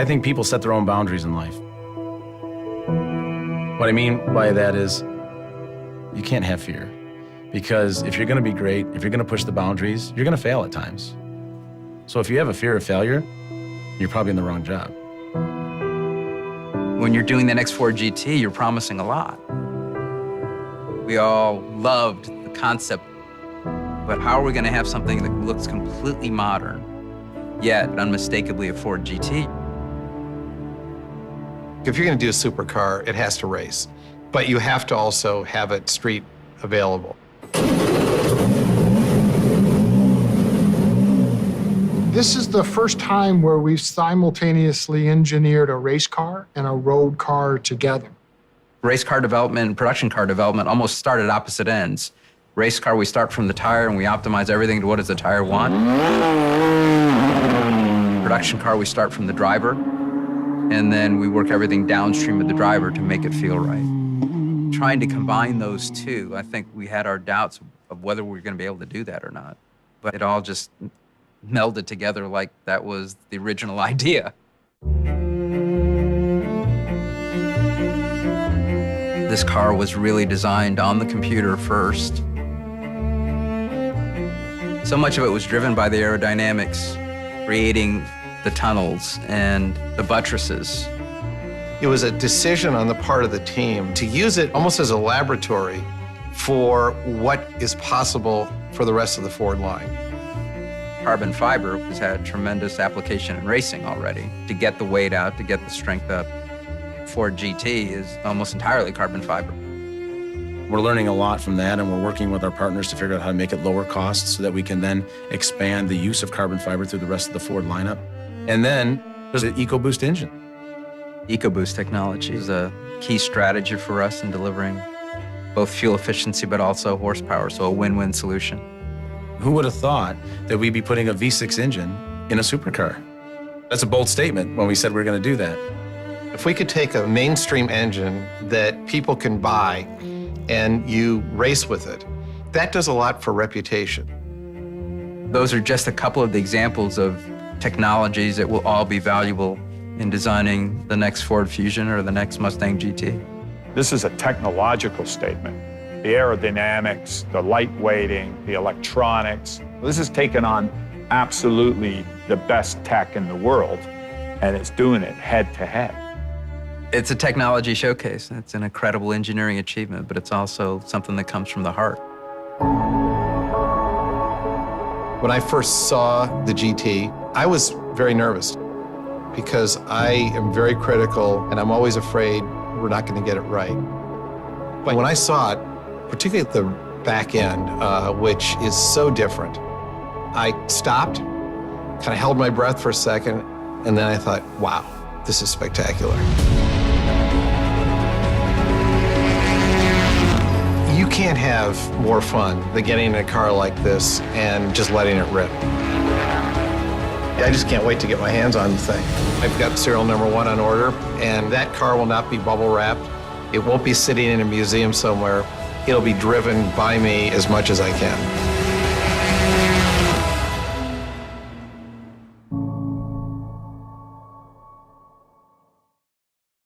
think people set their own boundaries in life. What I mean by that is you can't have fear. Because if you're gonna be great, if you're gonna push the boundaries, you're gonna fail at times. So if you have a fear of failure, you're probably in the wrong job. When you're doing the next Ford GT, you're promising a lot. We all loved the concept, but how are we gonna have something that looks completely modern, yet unmistakably a Ford GT? If you're gonna do a supercar, it has to race, but you have to also have it street available. This is the first time where we've simultaneously engineered a race car and a road car together. Race car development and production car development almost start at opposite ends. Race car, we start from the tire and we optimize everything to what does the tire want. Production car, we start from the driver, and then we work everything downstream of the driver to make it feel right. Trying to combine those two, I think we had our doubts of whether we were going to be able to do that or not. But it all just melded together like that was the original idea. This car was really designed on the computer first. So much of it was driven by the aerodynamics, creating the tunnels and the buttresses. It was a decision on the part of the team to use it almost as a laboratory for what is possible for the rest of the Ford line. Carbon fiber has had tremendous application in racing already. To get the weight out, to get the strength up, Ford GT is almost entirely carbon fiber. We're learning a lot from that, and we're working with our partners to figure out how to make it lower cost so that we can then expand the use of carbon fiber through the rest of the Ford lineup. And then there's an EcoBoost engine. EcoBoost technology is a key strategy for us in delivering both fuel efficiency but also horsepower, so a win-win solution. Who would have thought that we'd be putting a V6 engine in a supercar? That's a bold statement when we said we were going to do that. If we could take a mainstream engine that people can buy and you race with it, that does a lot for reputation. Those are just a couple of the examples of technologies that will all be valuable in designing the next Ford Fusion or the next Mustang GT. This is a technological statement. The aerodynamics, the lightweighting, the electronics. This is taking on absolutely the best tech in the world, and it's doing it head to head. It's a technology showcase. It's an incredible engineering achievement, but it's also something that comes from the heart. When I first saw the GT, I was very nervous because I am very critical and I'm always afraid we're not going to get it right. But when I saw it, particularly at the back end, which is so different, I stopped, kind of held my breath for a second, and then I thought, wow, this is spectacular. You can't have more fun than getting in a car like this and just letting it rip. I just can't wait to get my hands on the thing. I've got serial number 1 on order, and that car will not be bubble wrapped. It won't be sitting in a museum somewhere. It'll be driven by me as much as I can.